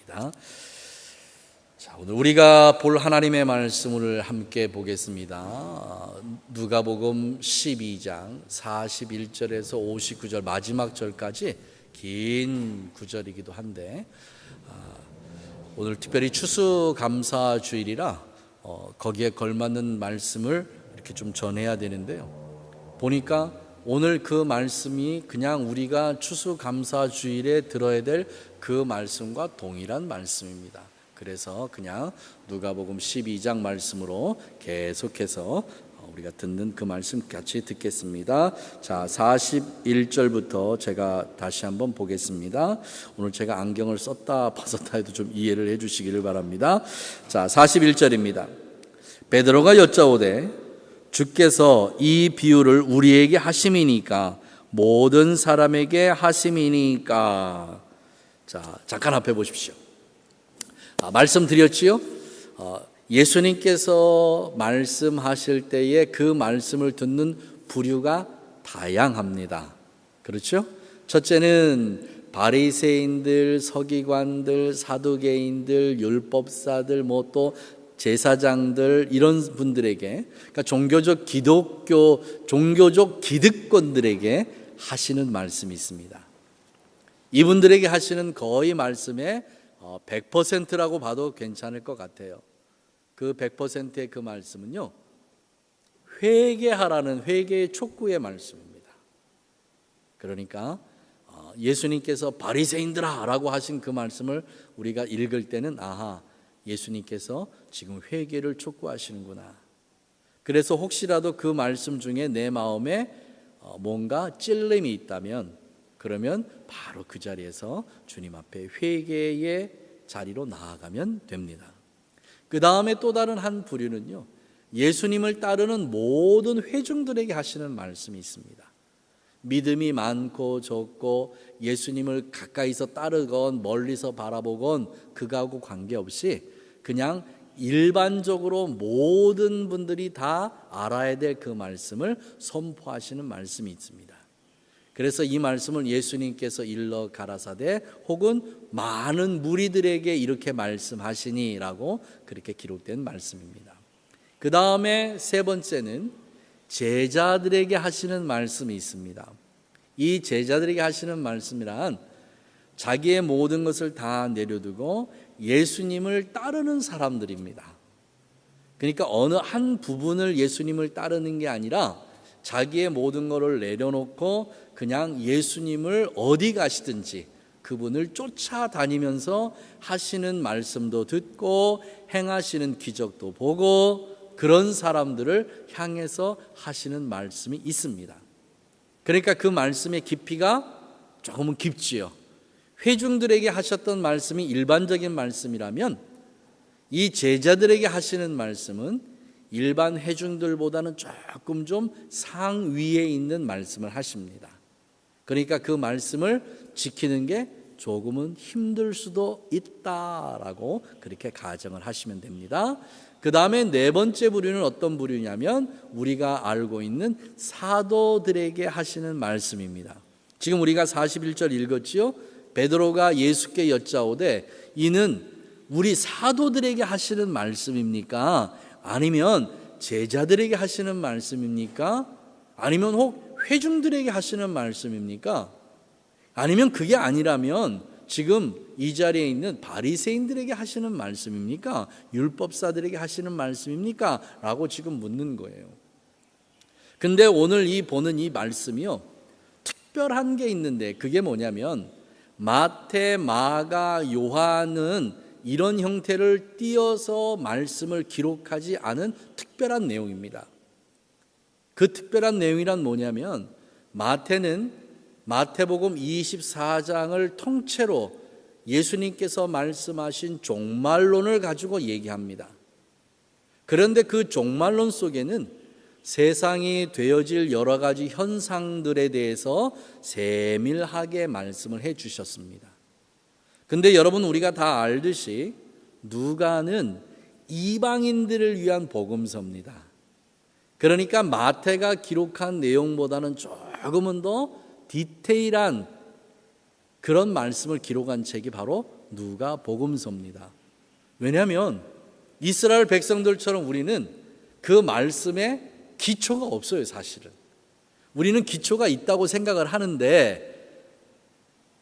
감사합니다. 자, 오늘 우리가 볼 하나님의 말씀을 함께 보겠습니다. 누가복음 12장 41절에서 59절 마지막 절까지 긴 구절이기도 한데 오늘 특별히 추수감사주일이라 거기에 걸맞는 말씀을 이렇게 좀 전해야 되는데요. 보니까 오늘 그 말씀이 그냥 우리가 추수감사주일에 들어야 될 그 말씀과 동일한 말씀입니다. 그래서 그냥 누가복음 12장 말씀으로 계속해서 우리가 듣는 그 말씀 같이 듣겠습니다. 자, 41절부터 제가 다시 한번 보겠습니다. 오늘 제가 안경을 썼다 벗었다 해도 좀 이해를 해 주시기를 바랍니다. 자, 41절입니다. 베드로가 여짜오되 주께서 이 비유를 우리에게 하심이니까 모든 사람에게 하심이니까. 자, 잠깐 앞에 보십시오. 말씀드렸지요? 예수님께서 말씀하실 때에 그 말씀을 듣는 부류가 다양합니다. 그렇죠? 첫째는 바리새인들, 서기관들, 사두개인들, 율법사들, 또 제사장들 이런 분들에게, 그러니까 종교적 기득권들에게 하시는 말씀이 있습니다. 이분들에게 하시는 거의 말씀의 100%라고 봐도 괜찮을 것 같아요. 그 100%의 그 말씀은요, 회개하라는 회개의 촉구의 말씀입니다. 그러니까 예수님께서 바리새인들아 라고 하신 그 말씀을 우리가 읽을 때는 아하, 예수님께서 지금 회개를 촉구하시는구나. 그래서 혹시라도 그 말씀 중에 내 마음에 뭔가 찔림이 있다면 그러면 바로 그 자리에서 주님 앞에 회개의 자리로 나아가면 됩니다. 그 다음에 또 다른 한 부류는요, 예수님을 따르는 모든 회중들에게 하시는 말씀이 있습니다. 믿음이 많고 적고 예수님을 가까이서 따르건 멀리서 바라보건 그거하고 관계없이 그냥 일반적으로 모든 분들이 다 알아야 될 그 말씀을 선포하시는 말씀이 있습니다. 그래서 이 말씀을 예수님께서 일러 가라사대 혹은 많은 무리들에게 이렇게 말씀하시니라고 그렇게 기록된 말씀입니다. 그 다음에 세 번째는 제자들에게 하시는 말씀이 있습니다. 이 제자들에게 하시는 말씀이란 자기의 모든 것을 다 내려두고 예수님을 따르는 사람들입니다. 그러니까 어느 한 부분을 예수님을 따르는 게 아니라 자기의 모든 것을 내려놓고 그냥 예수님을 어디 가시든지 그분을 쫓아다니면서 하시는 말씀도 듣고 행하시는 기적도 보고 그런 사람들을 향해서 하시는 말씀이 있습니다. 그러니까 그 말씀의 깊이가 조금은 깊지요. 회중들에게 하셨던 말씀이 일반적인 말씀이라면 이 제자들에게 하시는 말씀은 일반 회중들보다는 조금 좀 상위에 있는 말씀을 하십니다. 그러니까 그 말씀을 지키는 게 조금은 힘들 수도 있다라고 그렇게 가정을 하시면 됩니다. 그 다음에 네 번째 부류는 어떤 부류냐면 우리가 알고 있는 사도들에게 하시는 말씀입니다. 지금 우리가 41절 읽었지요? 베드로가 예수께 여짜오되 이는 우리 사도들에게 하시는 말씀입니까? 아니면 제자들에게 하시는 말씀입니까? 아니면 혹 회중들에게 하시는 말씀입니까? 아니면 그게 아니라면 지금 이 자리에 있는 바리새인들에게 하시는 말씀입니까? 율법사들에게 하시는 말씀입니까? 라고 지금 묻는 거예요. 근데 오늘 보는 이 말씀이요, 특별한 게 있는데 그게 뭐냐면 마태, 마가, 요한은 이런 형태를 띄어서 말씀을 기록하지 않은 특별한 내용입니다. 그 특별한 내용이란 뭐냐면 마태는 마태복음 24장을 통째로 예수님께서 말씀하신 종말론을 가지고 얘기합니다. 그런데 그 종말론 속에는 세상이 되어질 여러 가지 현상들에 대해서 세밀하게 말씀을 해 주셨습니다. 근데 여러분 우리가 다 알듯이 누가는 이방인들을 위한 복음서입니다. 그러니까 마태가 기록한 내용보다는 조금은 더 디테일한 그런 말씀을 기록한 책이 바로 누가복음서입니다. 왜냐하면 이스라엘 백성들처럼 우리는 그 말씀에 기초가 없어요. 사실은 우리는 기초가 있다고 생각을 하는데,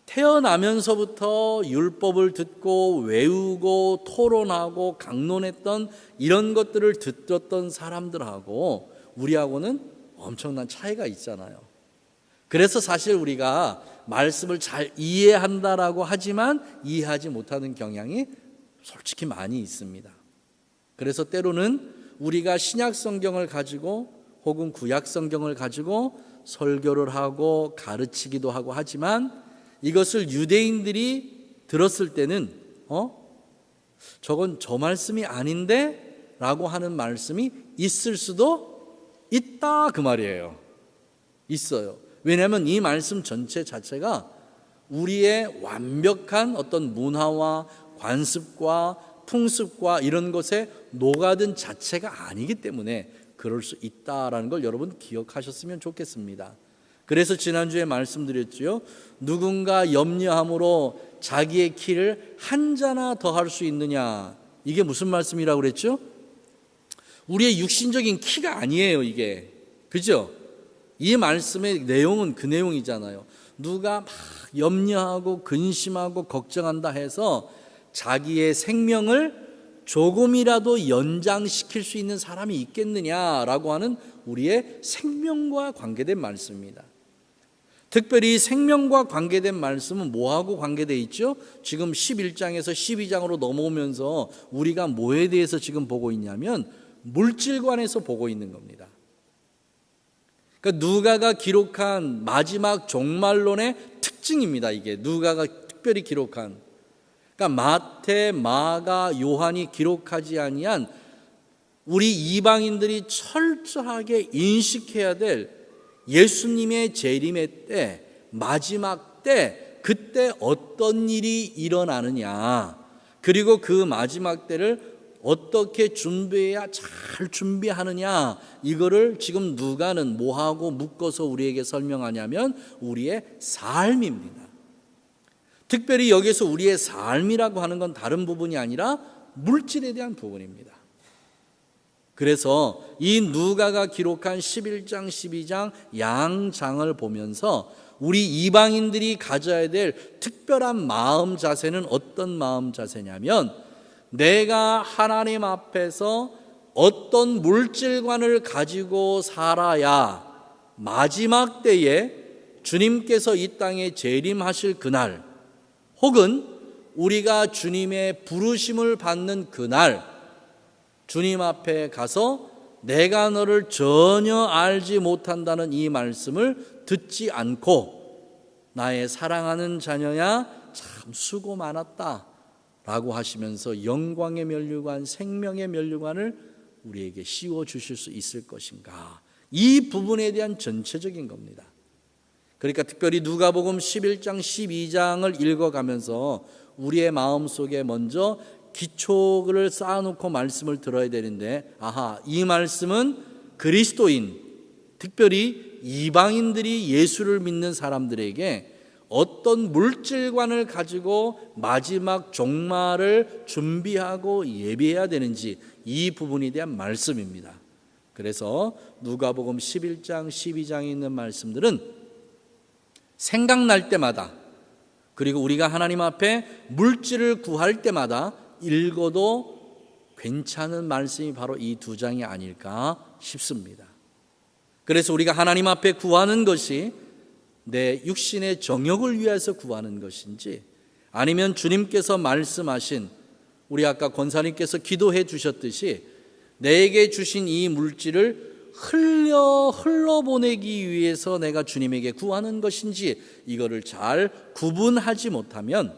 태어나면서부터 율법을 듣고 외우고 토론하고 강론했던 이런 것들을 듣던 사람들하고 우리하고는 엄청난 차이가 있잖아요. 그래서 사실 우리가 말씀을 잘 이해한다라고 하지만 이해하지 못하는 경향이 솔직히 많이 있습니다. 그래서 때로는 우리가 신약 성경을 가지고 혹은 구약 성경을 가지고 설교를 하고 가르치기도 하고 하지만, 이것을 유대인들이 들었을 때는 저건 저 말씀이 아닌데? 라고 하는 말씀이 있을 수도 있다 그 말이에요. 있어요. 왜냐하면 이 말씀 전체 자체가 우리의 완벽한 어떤 문화와 관습과 풍습과 이런 것에 녹아든 자체가 아니기 때문에 그럴 수 있다라는 걸 여러분 기억하셨으면 좋겠습니다. 그래서 지난주에 말씀드렸지요. 누군가 염려함으로 자기의 키를 한 자나 더 할 수 있느냐. 이게 무슨 말씀이라고 그랬죠? 우리의 육신적인 키가 아니에요, 이게. 그죠? 이 말씀의 내용은 그 내용이잖아요. 누가 막 염려하고 근심하고 걱정한다 해서 자기의 생명을 조금이라도 연장시킬 수 있는 사람이 있겠느냐라고 하는 우리의 생명과 관계된 말씀입니다. 특별히 생명과 관계된 말씀은 뭐하고 관계되어 있죠? 지금 11장에서 12장으로 넘어오면서 우리가 뭐에 대해서 지금 보고 있냐면 물질관에서 보고 있는 겁니다. 그러니까 누가가 기록한 마지막 종말론의 특징입니다. 이게 누가가 특별히 기록한, 그러니까 마태, 마가, 요한이 기록하지 아니한 우리 이방인들이 철저하게 인식해야 될 예수님의 재림의 때, 마지막 때, 그때 어떤 일이 일어나느냐, 그리고 그 마지막 때를 어떻게 준비해야 잘 준비하느냐, 이거를 지금 누가는 뭐하고 묶어서 우리에게 설명하냐면 우리의 삶입니다. 특별히 여기서 우리의 삶이라고 하는 건 다른 부분이 아니라 물질에 대한 부분입니다. 그래서 이 누가가 기록한 11장, 12장 양장을 보면서 우리 이방인들이 가져야 될 특별한 마음 자세는 어떤 마음 자세냐면, 내가 하나님 앞에서 어떤 물질관을 가지고 살아야 마지막 때에 주님께서 이 땅에 재림하실 그날, 혹은 우리가 주님의 부르심을 받는 그날 주님 앞에 가서 내가 너를 전혀 알지 못한다는 이 말씀을 듣지 않고 나의 사랑하는 자녀야 참 수고 많았다 라고 하시면서 영광의 면류관, 생명의 면류관을 우리에게 씌워주실 수 있을 것인가, 이 부분에 대한 전체적인 겁니다. 그러니까 특별히 누가복음 11장 12장을 읽어가면서 우리의 마음속에 먼저 기초를 쌓아놓고 말씀을 들어야 되는데, 이 말씀은 그리스도인, 특별히 이방인들이 예수를 믿는 사람들에게 어떤 물질관을 가지고 마지막 종말을 준비하고 예비해야 되는지, 이 부분에 대한 말씀입니다. 그래서 누가복음 11장 12장에 있는 말씀들은 생각날 때마다, 그리고 우리가 하나님 앞에 물질을 구할 때마다 읽어도 괜찮은 말씀이 바로 이 두 장이 아닐까 싶습니다. 그래서 우리가 하나님 앞에 구하는 것이 내 육신의 정욕을 위해서 구하는 것인지, 아니면 주님께서 말씀하신, 우리 아까 권사님께서 기도해 주셨듯이 내게 주신 이 물질을 흘러보내기 위해서 내가 주님에게 구하는 것인지, 이거를 잘 구분하지 못하면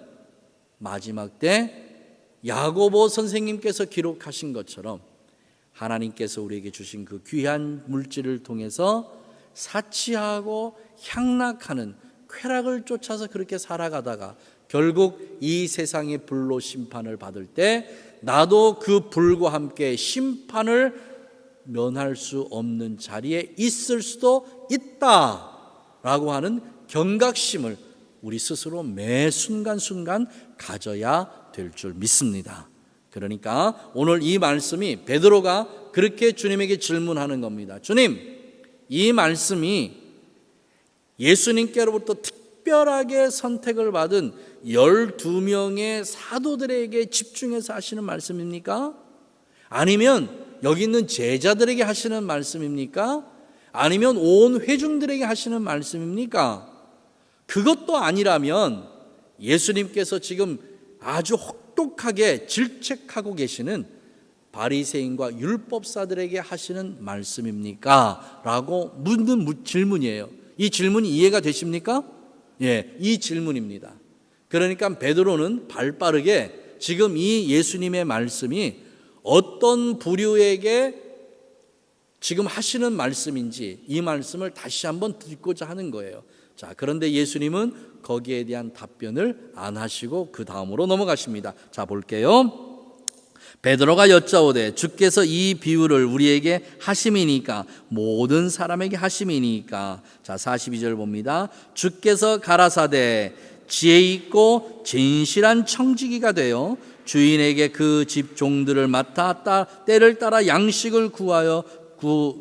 마지막 때 야고보 선생님께서 기록하신 것처럼 하나님께서 우리에게 주신 그 귀한 물질을 통해서 사치하고 향락하는 쾌락을 쫓아서 그렇게 살아가다가 결국 이 세상의 불로 심판을 받을 때 나도 그 불과 함께 심판을 면할 수 없는 자리에 있을 수도 있다라고 하는 경각심을 우리 스스로 매 순간순간 가져야 될 줄 믿습니다. 그러니까 오늘 이 말씀이 베드로가 그렇게 주님에게 질문하는 겁니다. 주님, 이 말씀이 예수님께로부터 특별하게 선택을 받은 12명의 사도들에게 집중해서 하시는 말씀입니까? 아니면 여기 있는 제자들에게 하시는 말씀입니까? 아니면 온 회중들에게 하시는 말씀입니까? 그것도 아니라면 예수님께서 지금 아주 혹독하게 질책하고 계시는 바리새인과 율법사들에게 하시는 말씀입니까? 라고 묻는 질문이에요. 이 질문이 이해가 되십니까? 예, 이 질문입니다. 그러니까 베드로는 발빠르게 지금 이 예수님의 말씀이 어떤 부류에게 지금 하시는 말씀인지 이 말씀을 다시 한번 듣고자 하는 거예요. 자, 그런데 예수님은 거기에 대한 답변을 안 하시고 그 다음으로 넘어가십니다. 자, 볼게요. 베드로가 여짜오되 주께서 이 비유를 우리에게 하심이니까 모든 사람에게 하심이니까. 자, 42절 봅니다. 주께서 가라사대 지혜 있고 진실한 청지기가 되어 주인에게 그 집 종들을 맡아 때를 따라 양식을 구하여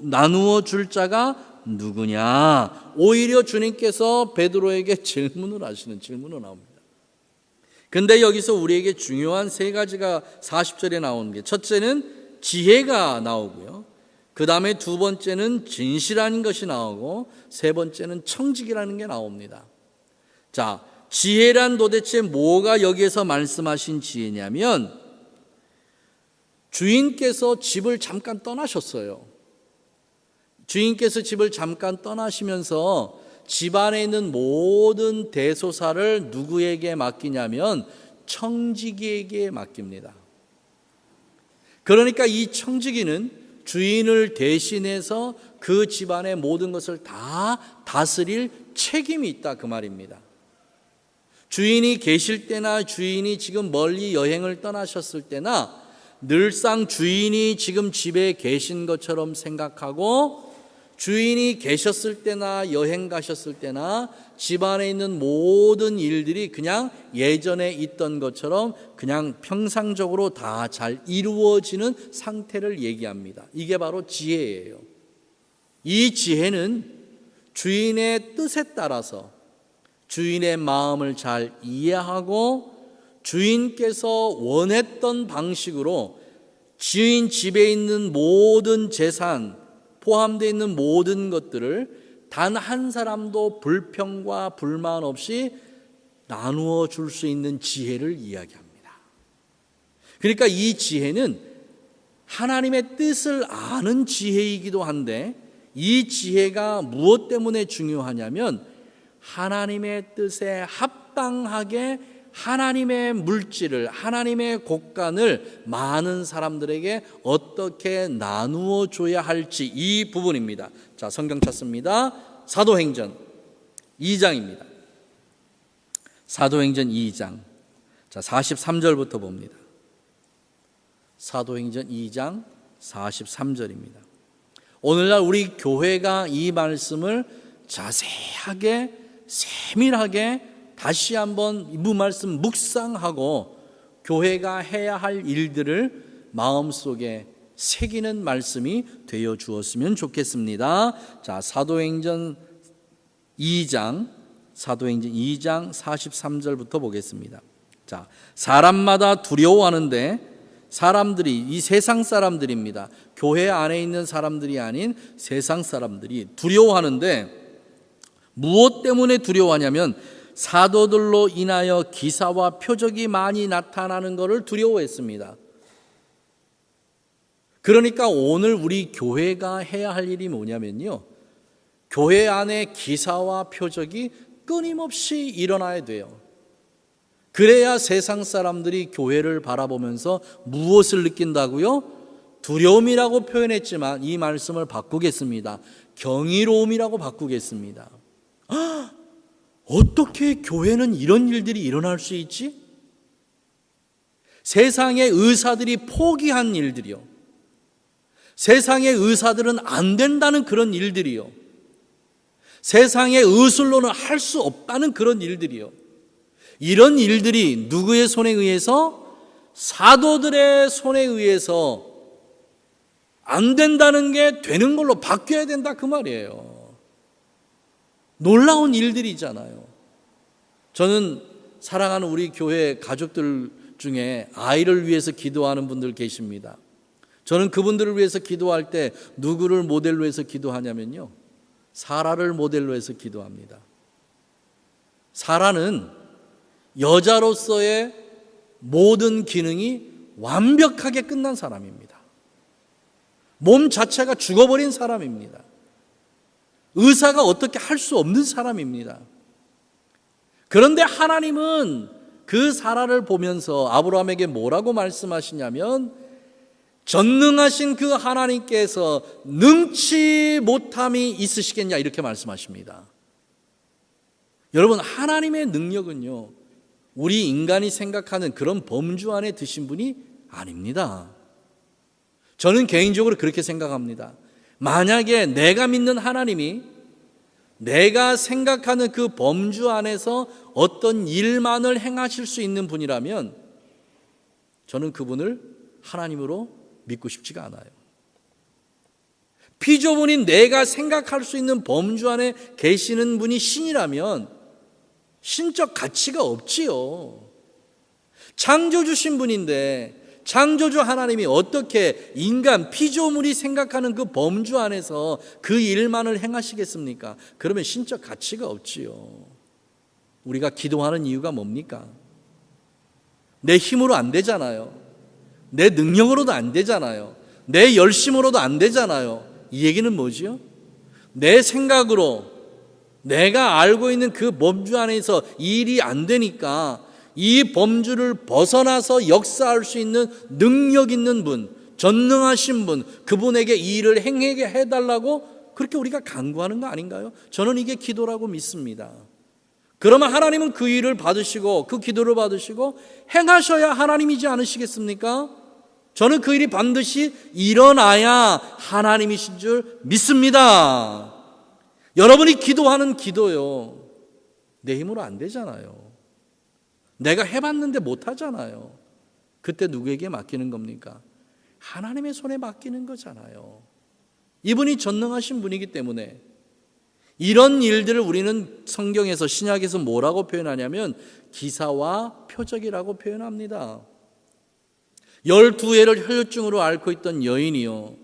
나누어 줄 자가 누구냐? 오히려 주님께서 베드로에게 질문을 하시는 질문으로 나옵니다. 근데 여기서 우리에게 중요한 세 가지가 40절에 나오는 게, 첫째는 지혜가 나오고요, 그 다음에 두 번째는 진실한 것이 나오고, 세 번째는 청직이라는 게 나옵니다. 자, 지혜란 도대체 뭐가 여기에서 말씀하신 지혜냐면, 주인께서 집을 잠깐 떠나셨어요. 주인께서 집을 잠깐 떠나시면서 집안에 있는 모든 대소사를 누구에게 맡기냐면 청지기에게 맡깁니다. 그러니까 이 청지기는 주인을 대신해서 그 집안의 모든 것을 다 다스릴 책임이 있다, 그 말입니다. 주인이 계실 때나 주인이 지금 멀리 여행을 떠나셨을 때나 늘상 주인이 지금 집에 계신 것처럼 생각하고, 주인이 계셨을 때나 여행 가셨을 때나 집안에 있는 모든 일들이 그냥 예전에 있던 것처럼 그냥 평상적으로 다 잘 이루어지는 상태를 얘기합니다. 이게 바로 지혜예요. 이 지혜는 주인의 뜻에 따라서 주인의 마음을 잘 이해하고 주인께서 원했던 방식으로 주인 집에 있는 모든 재산, 포함되어 있는 모든 것들을 단 한 사람도 불평과 불만 없이 나누어 줄 수 있는 지혜를 이야기합니다. 그러니까 이 지혜는 하나님의 뜻을 아는 지혜이기도 한데, 이 지혜가 무엇 때문에 중요하냐면 하나님의 뜻에 합당하게 하나님의 물질을, 하나님의 곡간을 많은 사람들에게 어떻게 나누어 줘야 할지, 이 부분입니다. 자, 성경 찾습니다. 사도행전 2장입니다. 사도행전 2장. 자, 43절부터 봅니다. 사도행전 2장 43절입니다. 오늘날 우리 교회가 이 말씀을 자세하게, 세밀하게 다시 한번 이 말씀 묵상하고 교회가 해야 할 일들을 마음속에 새기는 말씀이 되어 주었으면 좋겠습니다. 자, 사도행전 2장 43절부터 보겠습니다. 자, 사람마다 두려워하는데, 사람들이, 이 세상 사람들입니다. 교회 안에 있는 사람들이 아닌 세상 사람들이 두려워하는데, 무엇 때문에 두려워하냐면 사도들로 인하여 기사와 표적이 많이 나타나는 것을 두려워했습니다. 그러니까 오늘 우리 교회가 해야 할 일이 뭐냐면요, 교회 안에 기사와 표적이 끊임없이 일어나야 돼요. 그래야 세상 사람들이 교회를 바라보면서 무엇을 느낀다고요? 두려움이라고 표현했지만 이 말씀을 바꾸겠습니다. 경이로움이라고 바꾸겠습니다. 어떻게 교회는 이런 일들이 일어날 수 있지? 세상의 의사들이 포기한 일들이요, 세상의 의사들은 안 된다는 그런 일들이요, 세상의 의술로는 할 수 없다는 그런 일들이요. 이런 일들이 누구의 손에 의해서? 사도들의 손에 의해서 안 된다는 게 되는 걸로 바뀌어야 된다 그 말이에요. 놀라운 일들이잖아요. 저는 사랑하는 우리 교회 가족들 중에 아이를 위해서 기도하는 분들 계십니다. 저는 그분들을 위해서 기도할 때 누구를 모델로 해서 기도하냐면요, 사라를 모델로 해서 기도합니다. 사라는 여자로서의 모든 기능이 완벽하게 끝난 사람입니다. 몸 자체가 죽어버린 사람입니다. 의사가 어떻게 할 수 없는 사람입니다. 그런데 하나님은 그 사라를 보면서 아브라함에게 뭐라고 말씀하시냐면, 전능하신 그 하나님께서 능치 못함이 있으시겠냐 이렇게 말씀하십니다. 여러분, 하나님의 능력은요, 우리 인간이 생각하는 그런 범주 안에 드신 분이 아닙니다. 저는 개인적으로 그렇게 생각합니다. 만약에 내가 믿는 하나님이 내가 생각하는 그 범주 안에서 어떤 일만을 행하실 수 있는 분이라면 저는 그분을 하나님으로 믿고 싶지가 않아요. 피조물인 내가 생각할 수 있는 범주 안에 계시는 분이 신이라면 신적 가치가 없지요. 창조주신 분인데 창조주 하나님이 어떻게 인간 피조물이 생각하는 그 범주 안에서 그 일만을 행하시겠습니까? 그러면 신적 가치가 없지요. 우리가 기도하는 이유가 뭡니까? 내 힘으로 안 되잖아요. 내 능력으로도 안 되잖아요. 내 열심으로도 안 되잖아요. 이 얘기는 뭐지요? 내 생각으로 내가 알고 있는 그 범주 안에서 일이 안 되니까 이 범주를 벗어나서 역사할 수 있는 능력 있는 분, 전능하신 분, 그분에게 이 일을 행하게 해달라고 그렇게 우리가 간구하는 거 아닌가요? 저는 이게 기도라고 믿습니다. 그러면 하나님은 그 일을 받으시고 그 기도를 받으시고 행하셔야 하나님이지 않으시겠습니까? 저는 그 일이 반드시 일어나야 하나님이신 줄 믿습니다. 여러분이 기도하는 기도요, 내 힘으로 안 되잖아요. 내가 해봤는데 못하잖아요. 그때 누구에게 맡기는 겁니까? 하나님의 손에 맡기는 거잖아요. 이분이 전능하신 분이기 때문에 이런 일들을 우리는 성경에서, 신약에서 뭐라고 표현하냐면 기사와 표적이라고 표현합니다. 12회를 혈루증으로 앓고 있던 여인이요,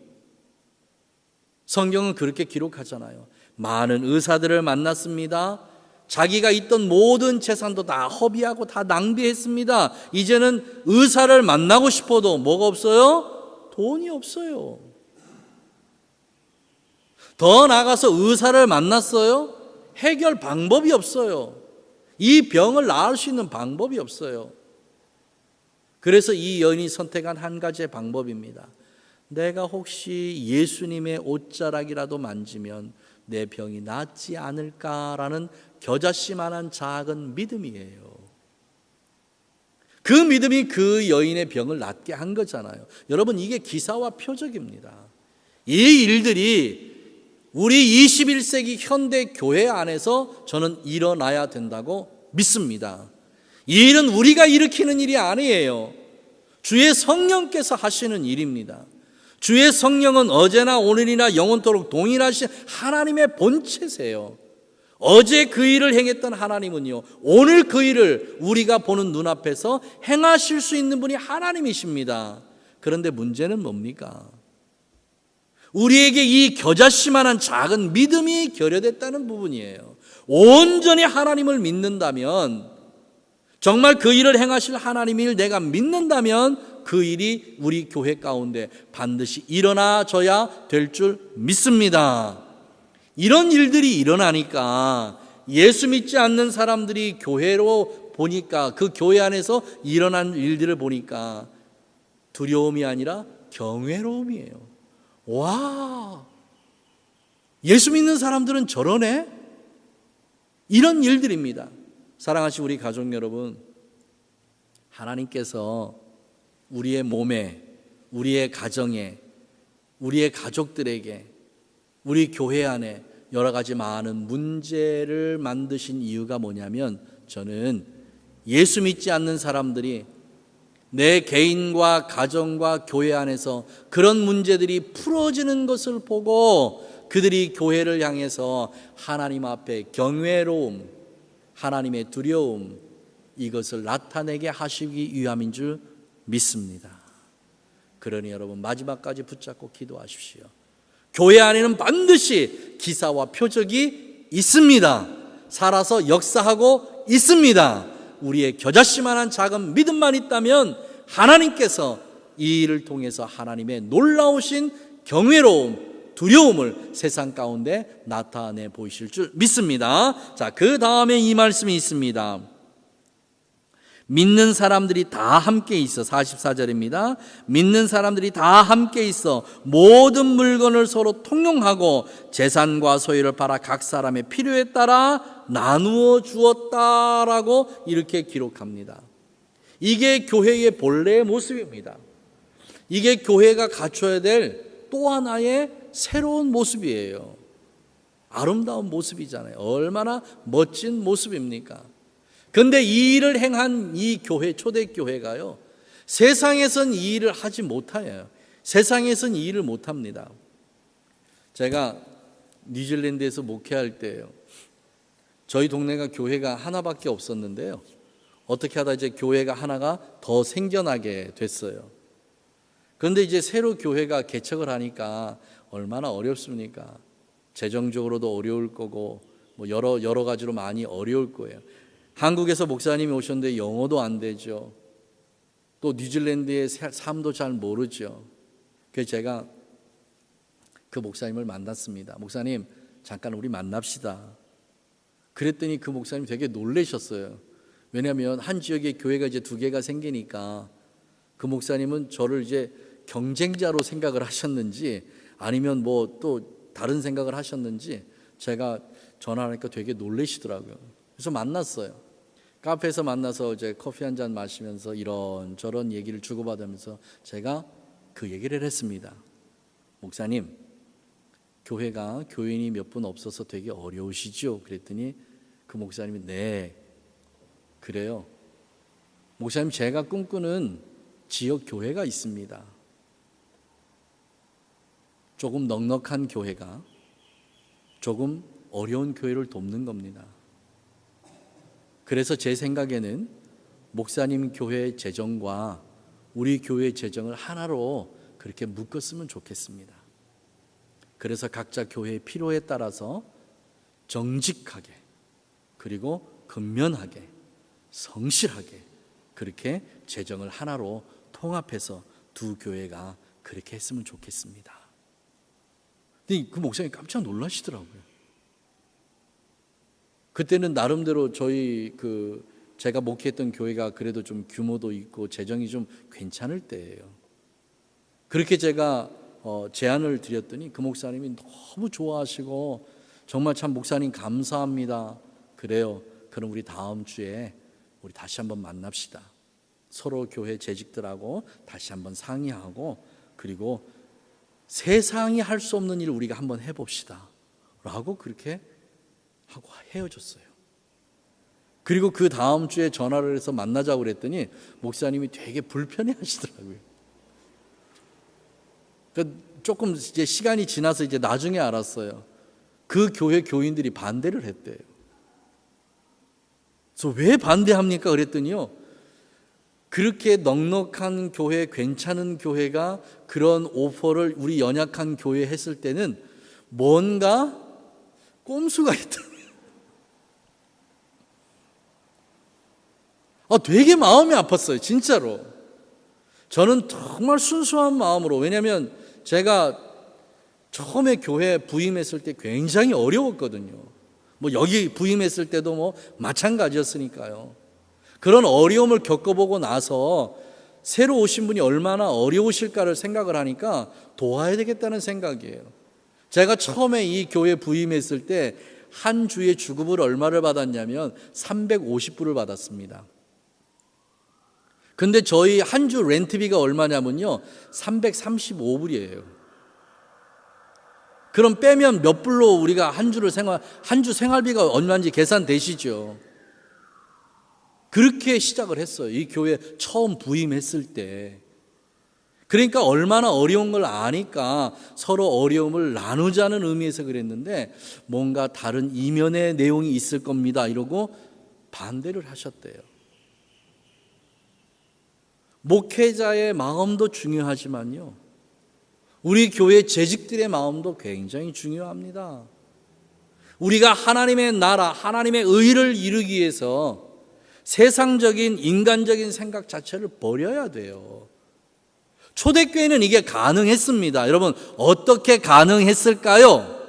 성경은 그렇게 기록하잖아요. 많은 의사들을 만났습니다. 자기가 있던 모든 재산도 다 허비하고 다 낭비했습니다. 이제는 의사를 만나고 싶어도 뭐가 없어요? 돈이 없어요. 더 나아가서 의사를 만났어요? 해결 방법이 없어요. 이 병을 나을 수 있는 방법이 없어요. 그래서 이 여인이 선택한 한 가지의 방법입니다. 내가 혹시 예수님의 옷자락이라도 만지면 내 병이 낫지 않을까라는 겨자씨만한 작은 믿음이에요. 그 믿음이 그 여인의 병을 낫게 한 거잖아요. 여러분, 이게 기사와 표적입니다. 이 일들이 우리 21세기 현대 교회 안에서 저는 일어나야 된다고 믿습니다. 이 일은 우리가 일으키는 일이 아니에요. 주의 성령께서 하시는 일입니다. 주의 성령은 어제나 오늘이나 영원토록 동일하신 하나님의 본체세요. 어제 그 일을 행했던 하나님은요, 오늘 그 일을 우리가 보는 눈앞에서 행하실 수 있는 분이 하나님이십니다. 그런데 문제는 뭡니까? 우리에게 이 겨자씨만한 작은 믿음이 결여됐다는 부분이에요. 온전히 하나님을 믿는다면, 정말 그 일을 행하실 하나님을 내가 믿는다면 그 일이 우리 교회 가운데 반드시 일어나져야 될 줄 믿습니다. 이런 일들이 일어나니까 예수 믿지 않는 사람들이 교회로 보니까, 그 교회 안에서 일어난 일들을 보니까 두려움이 아니라 경외로움이에요. 와, 예수 믿는 사람들은 저러네? 이런 일들입니다. 사랑하시는 우리 가족 여러분, 하나님께서 우리의 몸에, 우리의 가정에, 우리의 가족들에게, 우리 교회 안에 여러 가지 많은 문제를 만드신 이유가 뭐냐면, 저는 예수 믿지 않는 사람들이 내 개인과 가정과 교회 안에서 그런 문제들이 풀어지는 것을 보고 그들이 교회를 향해서 하나님 앞에 경외로움, 하나님의 두려움, 이것을 나타내게 하시기 위함인 줄 믿습니다. 그러니 여러분, 마지막까지 붙잡고 기도하십시오. 교회 안에는 반드시 기사와 표적이 있습니다. 살아서 역사하고 있습니다. 우리의 겨자씨만한 작은 믿음만 있다면 하나님께서 이 일을 통해서 하나님의 놀라우신 경외로움, 두려움을 세상 가운데 나타내 보이실 줄 믿습니다. 자, 그 다음에 이 말씀이 있습니다. 믿는 사람들이 다 함께 있어. 44절입니다. 믿는 사람들이 다 함께 있어 모든 물건을 서로 통용하고 재산과 소유를 팔아 각 사람의 필요에 따라 나누어 주었다라고 이렇게 기록합니다. 이게 교회의 본래의 모습입니다. 이게 교회가 갖춰야 될 또 하나의 새로운 모습이에요. 아름다운 모습이잖아요. 얼마나 멋진 모습입니까? 그런데 이 일을 행한 이 교회, 초대교회가요, 세상에선 이 일을 하지 못해요. 세상에선 이 일을 못합니다. 제가 뉴질랜드에서 목회할 때요, 저희 동네가 교회가 하나밖에 없었는데요, 어떻게 하다 이제 교회가 하나가 더 생겨나게 됐어요. 그런데 이제 새로 교회가 개척을 하니까 얼마나 어렵습니까? 재정적으로도 어려울 거고 뭐 여러 가지로 많이 어려울 거예요. 한국에서 목사님이 오셨는데 영어도 안 되죠. 또 뉴질랜드의 삶도 잘 모르죠. 그래서 제가 그 목사님을 만났습니다. 목사님, 잠깐 우리 만납시다. 그랬더니 그 목사님이 되게 놀라셨어요. 왜냐하면 한 지역에 교회가 이제 2개가 생기니까 그 목사님은 저를 이제 경쟁자로 생각을 하셨는지 아니면 뭐 또 다른 생각을 하셨는지 제가 전화하니까 되게 놀라시더라고요. 그래서 만났어요. 카페에서 만나서 이제 커피 한 잔 마시면서 이런저런 얘기를 주고받으면서 제가 그 얘기를 했습니다. 목사님, 교회가 교인이 몇 분 없어서 되게 어려우시죠? 그랬더니 그 목사님이 네, 그래요. 목사님, 제가 꿈꾸는 지역 교회가 있습니다. 조금 넉넉한 교회가 조금 어려운 교회를 돕는 겁니다. 그래서 제 생각에는 목사님 교회 재정과 우리 교회 재정을 하나로 그렇게 묶었으면 좋겠습니다. 그래서 각자 교회의 필요에 따라서 정직하게, 그리고 근면하게, 성실하게 그렇게 재정을 하나로 통합해서 두 교회가 그렇게 했으면 좋겠습니다. 근데 그 목사님이 깜짝 놀라시더라고요. 그때는 나름대로 제가 목회했던 교회가 그래도 좀 규모도 있고 재정이 좀 괜찮을 때예요. 그렇게 제가 제안을 드렸더니 그 목사님이 너무 좋아하시고 정말 참 목사님 감사합니다. 그래요. 그럼 우리 다음 주에 우리 다시 한번 만납시다. 서로 교회 재직들하고 다시 한번 상의하고 그리고 세상이 할 수 없는 일을 우리가 한번 해봅시다. 라고 그렇게 하고 헤어졌어요. 그리고 그 다음 주에 전화를 해서 만나자고 그랬더니 목사님이 되게 불편해 하시더라고요. 조금 이제 시간이 지나서 이제 나중에 알았어요. 그 교회 교인들이 반대를 했대요. 그래서 왜 반대합니까? 그랬더니요, 그렇게 넉넉한 교회, 괜찮은 교회가 그런 오퍼를 우리 연약한 교회에 했을 때는 뭔가 꼼수가 있더라고요. 되게 마음이 아팠어요. 진짜로. 저는 정말 순수한 마음으로, 왜냐하면 제가 처음에 교회 부임했을 때 굉장히 어려웠거든요. 뭐 여기 부임했을 때도 뭐 마찬가지였으니까요. 그런 어려움을 겪어보고 나서 새로 오신 분이 얼마나 어려우실까를 생각을 하니까 도와야 되겠다는 생각이에요. 제가 처음에 이 교회 부임했을 때 한 주에 주급을 얼마를 받았냐면 350불을 받았습니다. 근데 저희 한 주 렌트비가 얼마냐면요, 335불이에요. 그럼 빼면 몇 불로 우리가 한 주 생활비가 얼마인지 계산되시죠? 그렇게 시작을 했어요. 이 교회 처음 부임했을 때. 그러니까 얼마나 어려운 걸 아니까 서로 어려움을 나누자는 의미에서 그랬는데 뭔가 다른 이면의 내용이 있을 겁니다. 이러고 반대를 하셨대요. 목회자의 마음도 중요하지만요, 우리 교회 재직들의 마음도 굉장히 중요합니다. 우리가 하나님의 나라, 하나님의 의를 이루기 위해서 세상적인 인간적인 생각 자체를 버려야 돼요. 초대교회는 이게 가능했습니다. 여러분, 어떻게 가능했을까요?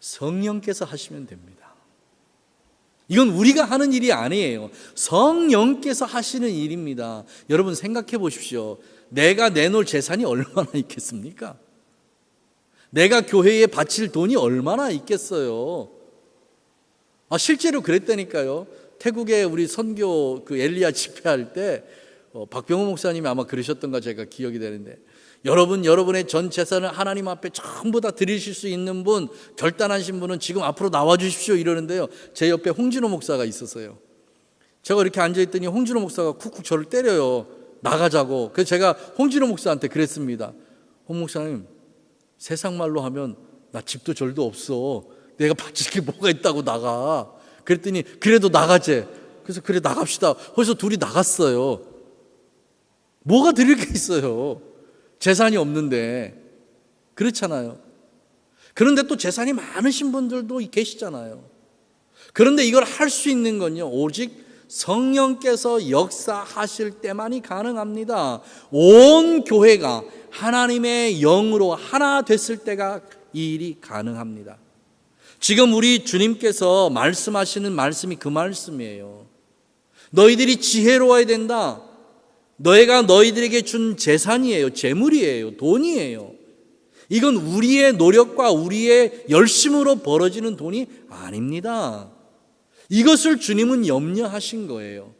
성령께서 하시면 됩니다. 이건 우리가 하는 일이 아니에요. 성령께서 하시는 일입니다. 여러분 생각해 보십시오. 내가 내놓을 재산이 얼마나 있겠습니까? 내가 교회에 바칠 돈이 얼마나 있겠어요? 실제로 그랬다니까요. 태국에 우리 선교 그 엘리야 집회할 때 박병호 목사님이 아마 그러셨던가 제가 기억이 되는데, 여러분의 전 재산을 하나님 앞에 전부 다 드리실 수 있는 분, 결단하신 분은 지금 앞으로 나와 주십시오 이러는데요, 제 옆에 홍진호 목사가 있었어요. 제가 이렇게 앉아있더니 홍진호 목사가 쿡쿡 저를 때려요. 나가자고. 그래서 제가 홍진호 목사한테 그랬습니다. 홍 목사님, 세상 말로 하면 나 집도 절도 없어. 내가 바칠 게 뭐가 있다고 나가. 그랬더니 그래도 나가재. 그래서 그래 나갑시다. 그래서 둘이 나갔어요. 뭐가 드릴 게 있어요? 재산이 없는데. 그렇잖아요. 그런데 또 재산이 많으신 분들도 계시잖아요. 그런데 이걸 할 수 있는 건요, 오직 성령께서 역사하실 때만이 가능합니다. 온 교회가 하나님의 영으로 하나 됐을 때가 이 일이 가능합니다. 지금 우리 주님께서 말씀하시는 말씀이 그 말씀이에요. 너희들이 지혜로워야 된다. 너희가 너희들에게 준 재산이에요. 재물이에요. 돈이에요. 이건 우리의 노력과 우리의 열심으로 벌어지는 돈이 아닙니다. 이것을 주님은 염려하신 거예요.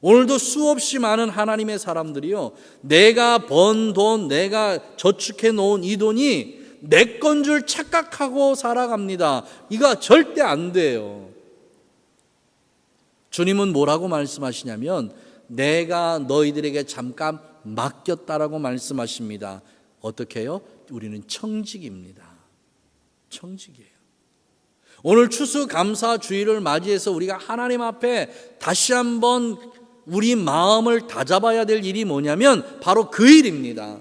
오늘도 수없이 많은 하나님의 사람들이요, 내가 번 돈, 내가 저축해 놓은 이 돈이 내 건 줄 착각하고 살아갑니다. 이거 절대 안 돼요. 주님은 뭐라고 말씀하시냐면 내가 너희들에게 잠깐 맡겼다라고 말씀하십니다. 어떻게 해요? 우리는 청직입니다. 청직이에요. 오늘 추수감사주일을 맞이해서 우리가 하나님 앞에 다시 한번 우리 마음을 다잡아야 될 일이 뭐냐면 바로 그 일입니다.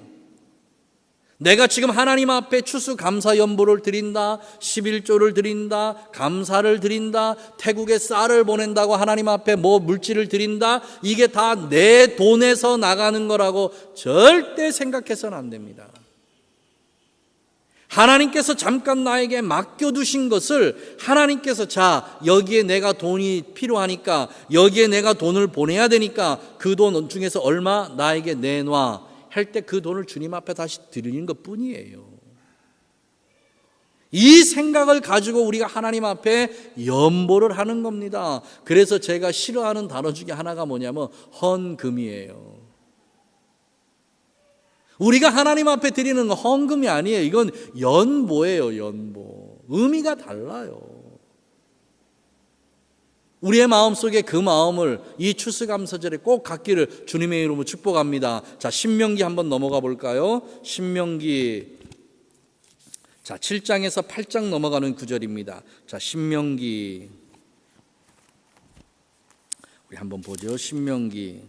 내가 지금 하나님 앞에 추수감사연보를 드린다, 11조를 드린다, 감사를 드린다, 태국에 쌀을 보낸다고 하나님 앞에 뭐 물질을 드린다, 이게 다 내 돈에서 나가는 거라고 절대 생각해서는 안 됩니다. 하나님께서 잠깐 나에게 맡겨두신 것을 하나님께서 자, 여기에 내가 돈이 필요하니까, 여기에 내가 돈을 보내야 되니까 그 돈 중에서 얼마 나에게 내놔 할 때 그 돈을 주님 앞에 다시 드리는 것 뿐이에요. 이 생각을 가지고 우리가 하나님 앞에 연보를 하는 겁니다. 그래서 제가 싫어하는 단어 중에 하나가 뭐냐면 헌금이에요. 우리가 하나님 앞에 드리는 건 헌금이 아니에요. 이건 연보예요. 연보. 의미가 달라요. 우리의 마음속에 그 마음을 이 추수감사절에 꼭 갖기를 주님의 이름으로 축복합니다. 자, 신명기 한번 넘어가 볼까요? 신명기, 자, 7장에서 8장 넘어가는 구절입니다. 자, 신명기 우리 한번 보죠. 신명기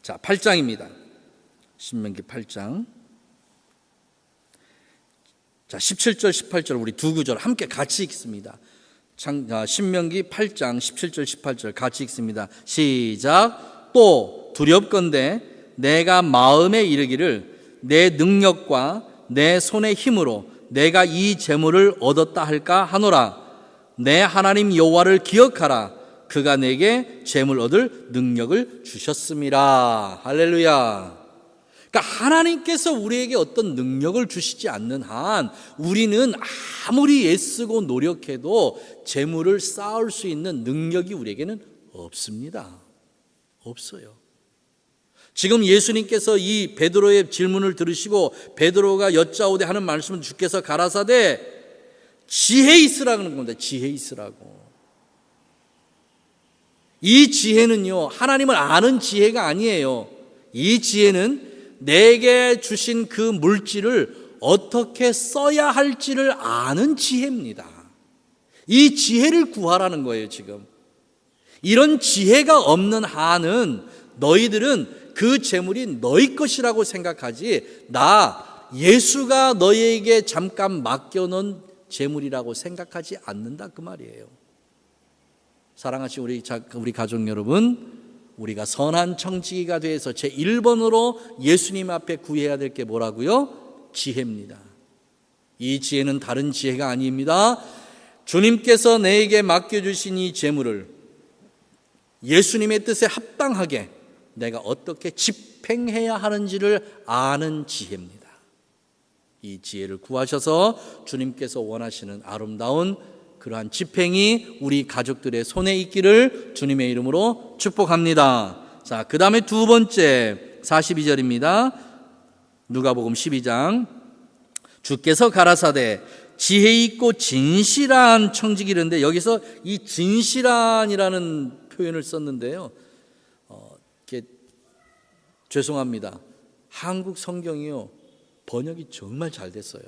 자, 8장입니다. 신명기 8장. 자, 17절, 18절 우리 두 구절 함께 같이 읽습니다. 신명기 8장 17절, 18절 같이 읽습니다. 시작. 또 두렵건대 내가 마음에 이르기를 내 능력과 내 손의 힘으로 내가 이 재물을 얻었다 할까 하노라. 내 하나님 여호와를 기억하라. 그가 내게 재물 얻을 능력을 주셨음이라. 할렐루야. 그러니까 하나님께서 우리에게 어떤 능력을 주시지 않는 한 우리는 아무리 애쓰고 노력해도 재물을 쌓을 수 있는 능력이 우리에게는 없습니다. 없어요. 지금 예수님께서 이 베드로의 질문을 들으시고 베드로가 여짜오되 하는 말씀을 주께서 가라사대 지혜 있으라는 겁니다. 지혜 있으라고. 이 지혜는요, 하나님을 아는 지혜가 아니에요. 이 지혜는 내게 주신 그 물질을 어떻게 써야 할지를 아는 지혜입니다. 이 지혜를 구하라는 거예요, 지금. 이런 지혜가 없는 한은 너희들은 그 재물이 너희 것이라고 생각하지, 나 예수가 너희에게 잠깐 맡겨놓은 재물이라고 생각하지 않는다, 그 말이에요. 사랑하신 우리 가족 여러분, 우리가 선한 청지기가 돼서 제1번으로 예수님 앞에 구해야 될 게 뭐라고요? 지혜입니다. 이 지혜는 다른 지혜가 아닙니다. 주님께서 내게 맡겨주신 이 재물을 예수님의 뜻에 합당하게 내가 어떻게 집행해야 하는지를 아는 지혜입니다. 이 지혜를 구하셔서 주님께서 원하시는 아름다운 그러한 집행이 우리 가족들의 손에 있기를 주님의 이름으로 축복합니다. 자, 그 다음에 두 번째 42절입니다. 누가복음 12장. 주께서 가라사대 지혜 있고 진실한 청지기인데, 여기서 이 진실한이라는 표현을 썼는데요. 죄송합니다. 한국 성경이요, 번역이 정말 잘 됐어요.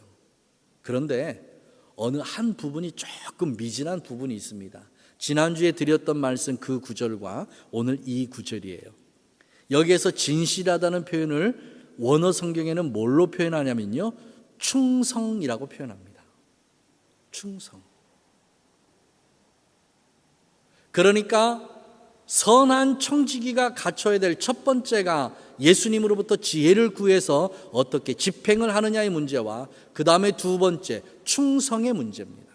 그런데 어느 한 부분이 조금 미진한 부분이 있습니다. 지난주에 드렸던 말씀 그 구절과 오늘 이 구절이에요. 여기에서 진실하다는 표현을 원어 성경에는 뭘로 표현하냐면요, 충성이라고 표현합니다. 충성. 그러니까 선한 청지기가 갖춰야 될 첫 번째가 예수님으로부터 지혜를 구해서 어떻게 집행을 하느냐의 문제와 그 다음에 두 번째 충성의 문제입니다.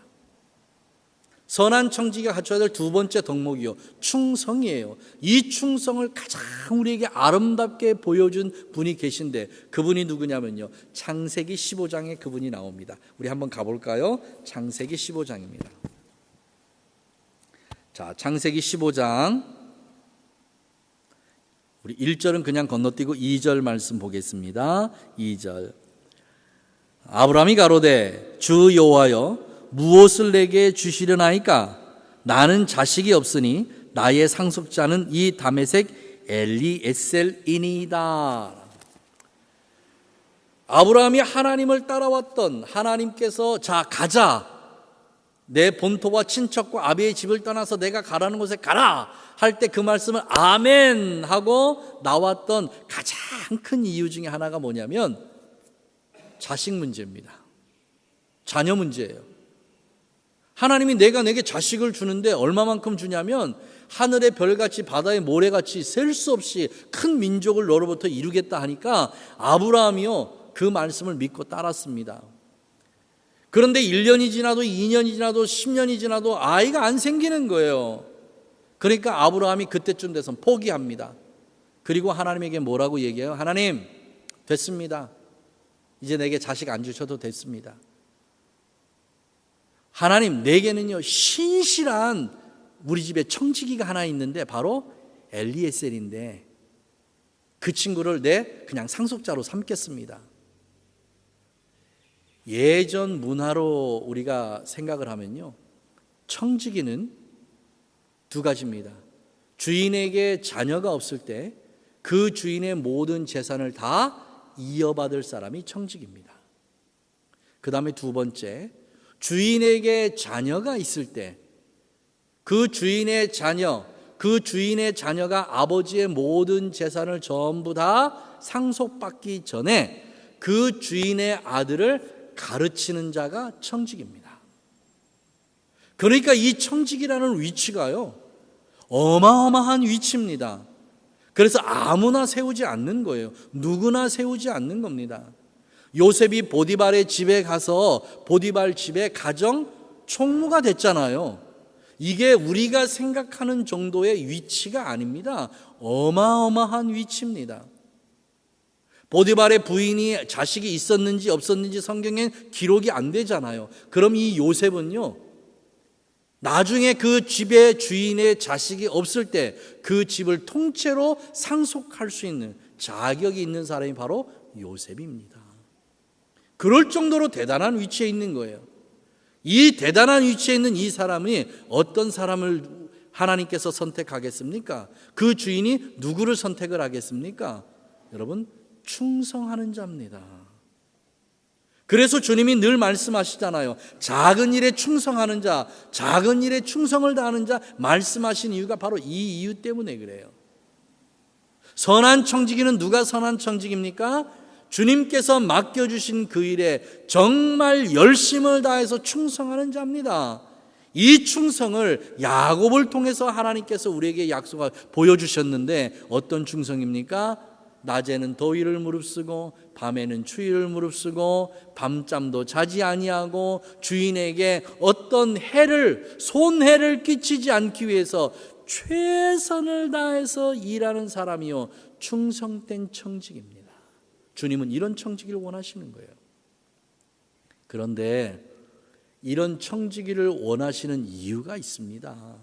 선한 청지기가 갖춰야 될 두 번째 덕목이요, 충성이에요. 이 충성을 가장 우리에게 아름답게 보여준 분이 계신데, 그분이 누구냐면요, 창세기 15장에 그분이 나옵니다. 우리 한번 가볼까요? 창세기 15장입니다. 자, 창세기 15장 우리 1절은 그냥 건너뛰고 2절 말씀 보겠습니다. 2절. 아브라함이 가로되 주 여호와여 무엇을 내게 주시려나이까? 나는 자식이 없으니 나의 상속자는 이 다메섹 엘리에셀이니이다. 아브라함이 하나님을 따라왔던 하나님께서 자 가자, 내 본토와 친척과 아비의 집을 떠나서 내가 가라는 곳에 가라 할 때 그 말씀을 아멘 하고 나왔던 가장 큰 이유 중에 하나가 뭐냐면 자식 문제입니다. 자녀 문제예요. 하나님이 내게 자식을 주는데 얼마만큼 주냐면 하늘의 별같이 바다의 모래같이 셀 수 없이 큰 민족을 너로부터 이루겠다 하니까 아브라함이요, 그 말씀을 믿고 따랐습니다. 그런데 1년이 지나도 2년이 지나도 10년이 지나도 아이가 안 생기는 거예요. 그러니까 아브라함이 그때쯤 돼서 포기합니다. 그리고 하나님에게 뭐라고 얘기해요? 하나님, 됐습니다. 이제 내게 자식 안 주셔도 됐습니다. 하나님, 내게는요 신실한 우리 집에 청지기가 하나 있는데 바로 엘리에셀인데 그 친구를 내 그냥 상속자로 삼겠습니다. 예전 문화로 우리가 생각을 하면요, 청지기는 두 가지입니다. 주인에게 자녀가 없을 때 그 주인의 모든 재산을 다 이어받을 사람이 청지기입니다. 그 다음에 두 번째, 주인에게 자녀가 있을 때 그 주인의 자녀가 아버지의 모든 재산을 전부 다 상속받기 전에 그 주인의 아들을 가르치는 자가 청직입니다. 그러니까 이 청직이라는 위치가요, 어마어마한 위치입니다. 그래서 아무나 세우지 않는 거예요. 누구나 세우지 않는 겁니다. 요셉이 보디발의 집에 가서 보디발 집의 가정 총무가 됐잖아요. 이게 우리가 생각하는 정도의 위치가 아닙니다. 어마어마한 위치입니다. 보디발의 부인이 자식이 있었는지 없었는지 성경엔 기록이 안 되잖아요. 그럼 이 요셉은요, 나중에 그 집의 주인의 자식이 없을 때 그 집을 통째로 상속할 수 있는 자격이 있는 사람이 바로 요셉입니다. 그럴 정도로 대단한 위치에 있는 거예요. 이 대단한 위치에 있는 이 사람이 어떤 사람을 하나님께서 선택하겠습니까? 그 주인이 누구를 선택을 하겠습니까? 여러분, 충성하는 자입니다. 그래서 주님이 늘 말씀하시잖아요. 작은 일에 충성하는 자, 작은 일에 충성을 다하는 자 말씀하신 이유가 바로 이 이유 때문에 그래요. 선한 청지기는 누가 선한 청지기입니까? 주님께서 맡겨주신 그 일에 정말 열심을 다해서 충성하는 자입니다. 이 충성을 야곱을 통해서 하나님께서 우리에게 약속을 보여주셨는데 어떤 충성입니까? 낮에는 더위를 무릅쓰고 밤에는 추위를 무릅쓰고 밤잠도 자지 아니하고 주인에게 어떤 손해를 끼치지 않기 위해서 최선을 다해서 일하는 사람이요 충성된 청직입니다. 주님은 이런 청지기를 원하시는 거예요. 그런데 이런 청지기를 원하시는 이유가 있습니다.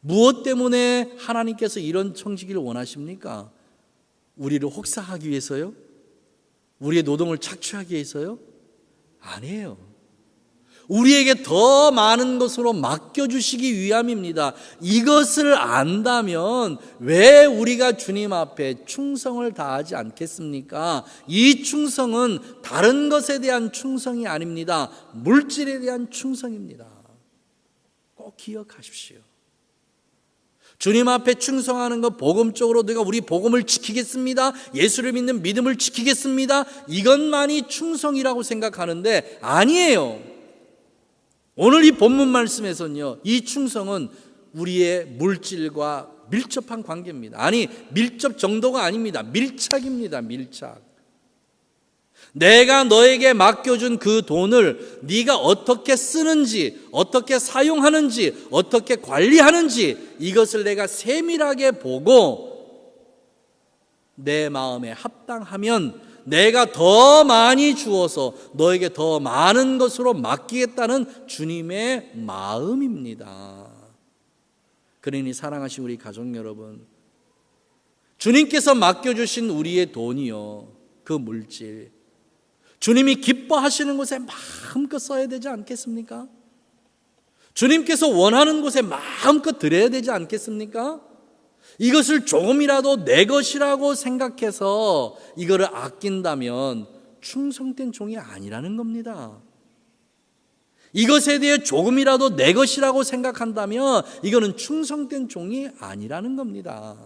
무엇 때문에 하나님께서 이런 청지기를 원하십니까? 우리를 혹사하기 위해서요? 우리의 노동을 착취하기 위해서요? 아니에요. 우리에게 더 많은 것으로 맡겨주시기 위함입니다. 이것을 안다면 왜 우리가 주님 앞에 충성을 다하지 않겠습니까? 이 충성은 다른 것에 대한 충성이 아닙니다. 물질에 대한 충성입니다. 꼭 기억하십시오. 주님 앞에 충성하는 것, 복음적으로 내가 우리 복음을 지키겠습니다, 예수를 믿는 믿음을 지키겠습니다, 이것만이 충성이라고 생각하는데 아니에요. 오늘 이 본문 말씀에서는요, 이 충성은 우리의 물질과 밀접한 관계입니다. 아니, 밀접 정도가 아닙니다. 밀착입니다. 밀착. 내가 너에게 맡겨준 그 돈을 네가 어떻게 쓰는지, 어떻게 사용하는지, 어떻게 관리하는지 이것을 내가 세밀하게 보고 내 마음에 합당하면 내가 더 많이 주어서 너에게 더 많은 것으로 맡기겠다는 주님의 마음입니다. 그러니 사랑하신 우리 가족 여러분, 주님께서 맡겨주신 우리의 돈이요, 그 물질, 주님이 기뻐하시는 곳에 마음껏 써야 되지 않겠습니까? 주님께서 원하는 곳에 마음껏 드려야 되지 않겠습니까? 이것을 조금이라도 내 것이라고 생각해서 이거를 아낀다면 충성된 종이 아니라는 겁니다. 이것에 대해 조금이라도 내 것이라고 생각한다면 이거는 충성된 종이 아니라는 겁니다.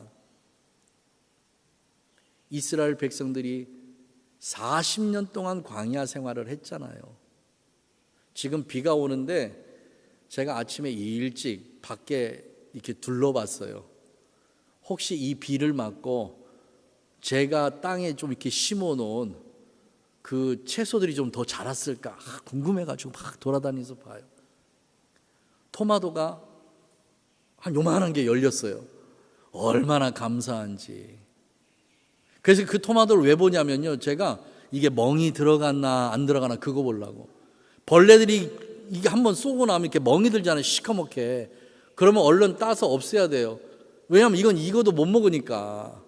이스라엘 백성들이 40년 동안 광야 생활을 했잖아요. 지금 비가 오는데 제가 아침에 일찍 밖에 이렇게 둘러봤어요. 혹시 이 비를 맞고 제가 땅에 좀 이렇게 심어 놓은 그 채소들이 좀 더 자랐을까 궁금해가지고 막 돌아다니면서 봐요. 토마토가 한 요만한 게 열렸어요. 얼마나 감사한지. 그래서 그 토마토를 왜 보냐면요, 제가 이게 멍이 들어갔나 안 들어가나 그거 보려고. 벌레들이 이게 한번 쏘고 나면 이렇게 멍이 들잖아요, 시커멓게. 그러면 얼른 따서 없애야 돼요. 왜냐하면 이건 익어도 못 먹으니까.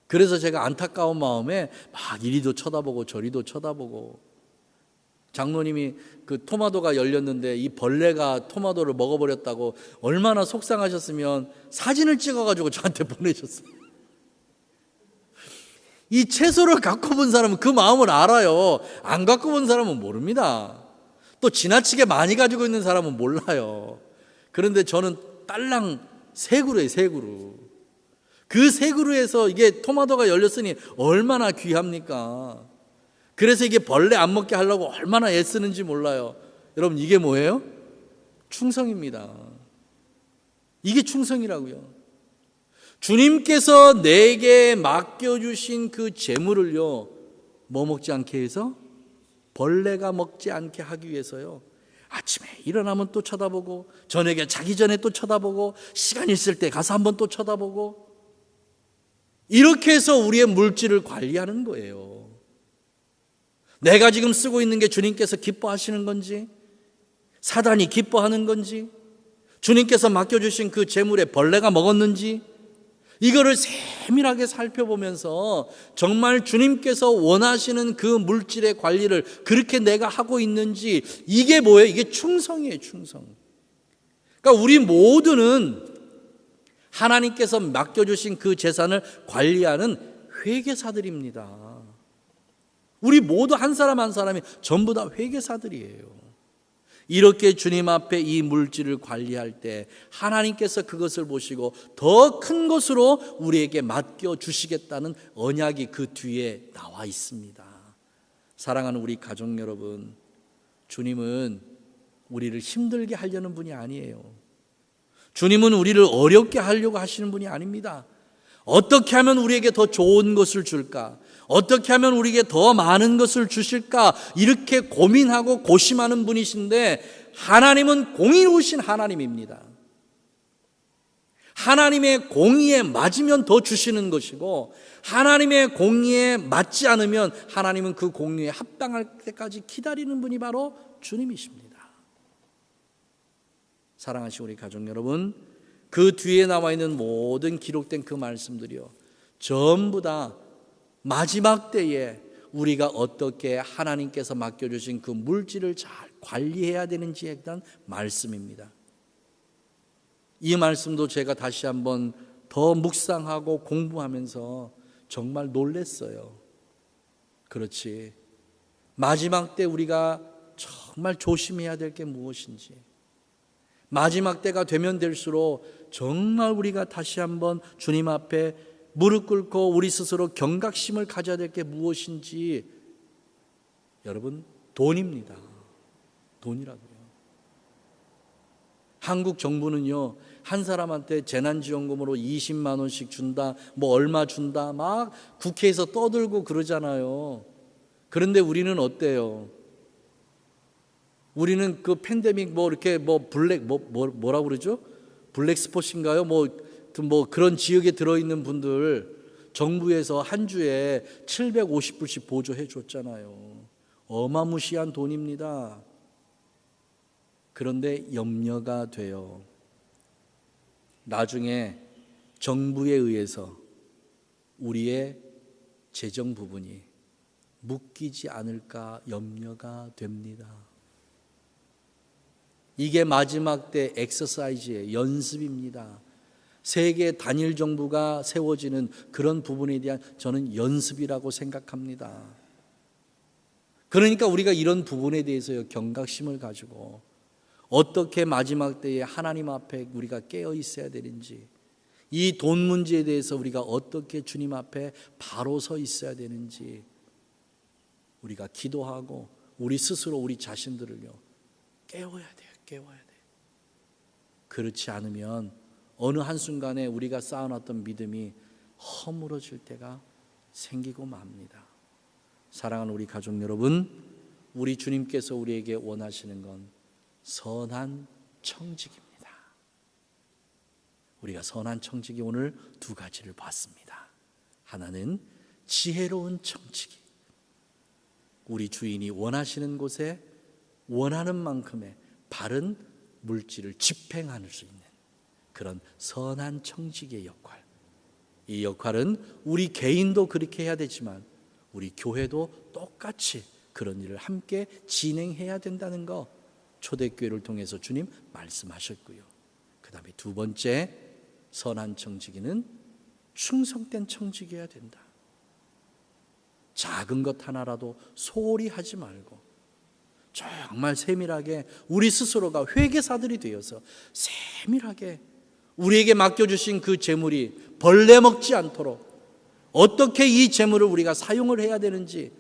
그래서 제가 안타까운 마음에 막 이리도 쳐다보고 저리도 쳐다보고. 장로님이 그 토마토가 열렸는데 이 벌레가 토마토를 먹어버렸다고 얼마나 속상하셨으면 사진을 찍어가지고 저한테 보내셨어요. 이 채소를 갖고 본 사람은 그 마음을 알아요. 안 갖고 본 사람은 모릅니다. 또 지나치게 많이 가지고 있는 사람은 몰라요. 그런데 저는 딸랑 세 그루예요, 세 그루. 그 세 그루에서 이게 토마토가 열렸으니 얼마나 귀합니까? 그래서 이게 벌레 안 먹게 하려고 얼마나 애쓰는지 몰라요. 여러분, 이게 뭐예요? 충성입니다. 이게 충성이라고요. 주님께서 내게 맡겨주신 그 재물을요, 뭐 먹지 않게 해서? 벌레가 먹지 않게 하기 위해서요. 아침에 일어나면 또 쳐다보고, 저녁에 자기 전에 또 쳐다보고, 시간 있을 때 가서 한번 또 쳐다보고, 이렇게 해서 우리의 물질을 관리하는 거예요. 내가 지금 쓰고 있는 게 주님께서 기뻐하시는 건지, 사단이 기뻐하는 건지, 주님께서 맡겨주신 그 재물에 벌레가 먹었는지, 이거를 세밀하게 살펴보면서 정말 주님께서 원하시는 그 물질의 관리를 그렇게 내가 하고 있는지, 이게 뭐예요? 이게 충성이에요, 충성. 그러니까 우리 모두는 하나님께서 맡겨주신 그 재산을 관리하는 회계사들입니다. 우리 모두 한 사람 한 사람이 전부 다 회계사들이에요. 이렇게 주님 앞에 이 물질을 관리할 때 하나님께서 그것을 보시고 더 큰 것으로 우리에게 맡겨주시겠다는 언약이 그 뒤에 나와 있습니다. 사랑하는 우리 가족 여러분, 주님은 우리를 힘들게 하려는 분이 아니에요. 주님은 우리를 어렵게 하려고 하시는 분이 아닙니다. 어떻게 하면 우리에게 더 좋은 것을 줄까? 어떻게 하면 우리에게 더 많은 것을 주실까? 이렇게 고민하고 고심하는 분이신데, 하나님은 공의로우신 하나님입니다. 하나님의 공의에 맞으면 더 주시는 것이고, 하나님의 공의에 맞지 않으면 하나님은 그 공의에 합당할 때까지 기다리는 분이 바로 주님이십니다. 사랑하시는 우리 가족 여러분, 그 뒤에 나와 있는 모든 기록된 그 말씀들이요, 전부 다 마지막 때에 우리가 어떻게 하나님께서 맡겨주신 그 물질을 잘 관리해야 되는지에 대한 말씀입니다. 이 말씀도 제가 다시 한번 더 묵상하고 공부하면서 정말 놀랐어요. 그렇지, 마지막 때 우리가 정말 조심해야 될 게 무엇인지, 마지막 때가 되면 될수록 정말 우리가 다시 한번 주님 앞에 무릎 꿇고 우리 스스로 경각심을 가져야 될 게 무엇인지, 여러분, 돈입니다. 돈이라고요. 한국 정부는요, 한 사람한테 재난지원금으로 20만 원씩 준다, 뭐 얼마 준다, 막 국회에서 떠들고 그러잖아요. 그런데 우리는 어때요? 우리는 그 팬데믹 이렇게 뭐라고 그러죠? 블랙 스폿인가요? 뭐 그런 지역에 들어있는 분들 정부에서 한 주에 750불씩 보조해 줬잖아요. 어마무시한 돈입니다. 그런데 염려가 돼요. 나중에 정부에 의해서 우리의 재정 부분이 묶이지 않을까 염려가 됩니다. 이게 마지막 때 엑서사이즈의 연습입니다. 세계 단일 정부가 세워지는 그런 부분에 대한 저는 연습이라고 생각합니다. 그러니까 우리가 이런 부분에 대해서 경각심을 가지고 어떻게 마지막 때에 하나님 앞에 우리가 깨어 있어야 되는지, 이 돈 문제에 대해서 우리가 어떻게 주님 앞에 바로 서 있어야 되는지 우리가 기도하고 우리 스스로 우리 자신들을요 깨워야 돼요. 깨워야 돼요. 그렇지 않으면 어느 한순간에 우리가 쌓아놨던 믿음이 허물어질 때가 생기고 맙니다. 사랑하는 우리 가족 여러분, 우리 주님께서 우리에게 원하시는 건 선한 청직입니다. 우리가 선한 청직이 오늘 두 가지를 봤습니다. 하나는 지혜로운 청지기, 우리 주인이 원하시는 곳에 원하는 만큼의 바른 물질을 집행할 수 있는 그런 선한 청지기의 역할. 이 역할은 우리 개인도 그렇게 해야 되지만 우리 교회도 똑같이 그런 일을 함께 진행해야 된다는 거 초대교회를 통해서 주님 말씀하셨고요. 그 다음에 두 번째, 선한 청지기는 충성된 청지기여야 된다. 작은 것 하나라도 소홀히 하지 말고 정말 세밀하게 우리 스스로가 회계사들이 되어서 세밀하게 우리에게 맡겨주신 그 재물이 벌레 먹지 않도록 어떻게 이 재물을 우리가 사용을 해야 되는지,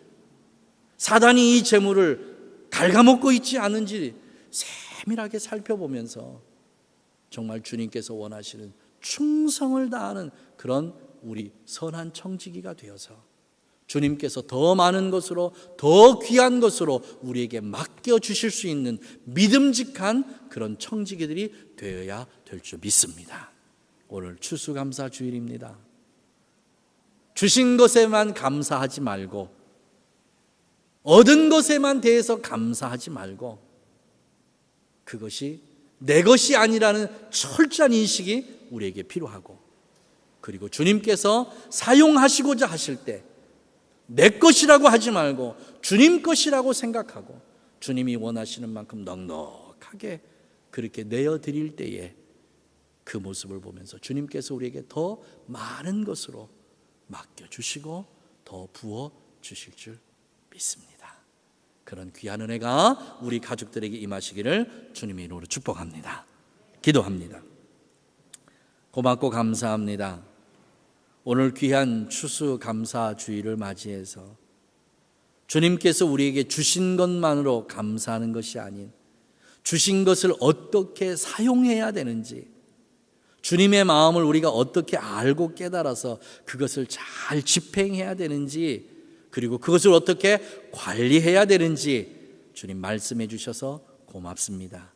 사단이 이 재물을 갉아먹고 있지 않은지 세밀하게 살펴보면서 정말 주님께서 원하시는 충성을 다하는 그런 우리 선한 청지기가 되어서 주님께서 더 많은 것으로, 더 귀한 것으로 우리에게 맡겨주실 수 있는 믿음직한 그런 청지기들이 되어야 될 줄 믿습니다. 오늘 추수감사 주일입니다. 주신 것에만 감사하지 말고, 얻은 것에만 대해서 감사하지 말고, 그것이 내 것이 아니라는 철저한 인식이 우리에게 필요하고, 그리고 주님께서 사용하시고자 하실 때 내 것이라고 하지 말고 주님 것이라고 생각하고 주님이 원하시는 만큼 넉넉하게 그렇게 내어드릴 때에 그 모습을 보면서 주님께서 우리에게 더 많은 것으로 맡겨주시고 더 부어주실 줄 믿습니다. 그런 귀한 은혜가 우리 가족들에게 임하시기를 주님의 이름으로 축복합니다. 기도합니다. 고맙고 감사합니다. 오늘 귀한 추수감사주의를 맞이해서 주님께서 우리에게 주신 것만으로 감사하는 것이 아닌 주신 것을 어떻게 사용해야 되는지, 주님의 마음을 우리가 어떻게 알고 깨달아서 그것을 잘 집행해야 되는지, 그리고 그것을 어떻게 관리해야 되는지 주님 말씀해 주셔서 고맙습니다.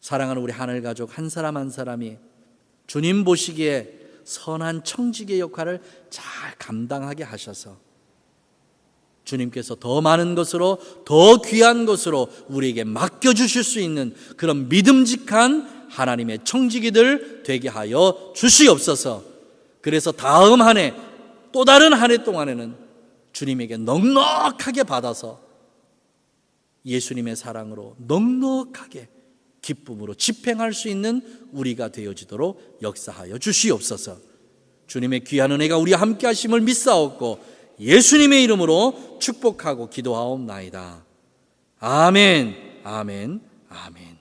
사랑하는 우리 하늘 가족 한 사람 한 사람이 주님 보시기에 선한 청지기의 역할을 잘 감당하게 하셔서 주님께서 더 많은 것으로, 더 귀한 것으로 우리에게 맡겨주실 수 있는 그런 믿음직한 하나님의 청지기들 되게 하여 주시옵소서. 그래서 다음 한 해, 또 다른 한 해 동안에는 주님에게 넉넉하게 받아서 예수님의 사랑으로 넉넉하게 기쁨으로 집행할 수 있는 우리가 되어지도록 역사하여 주시옵소서. 주님의 귀한 은혜가 우리와 함께 하심을 믿사옵고 예수님의 이름으로 축복하고 기도하옵나이다. 아멘, 아멘, 아멘.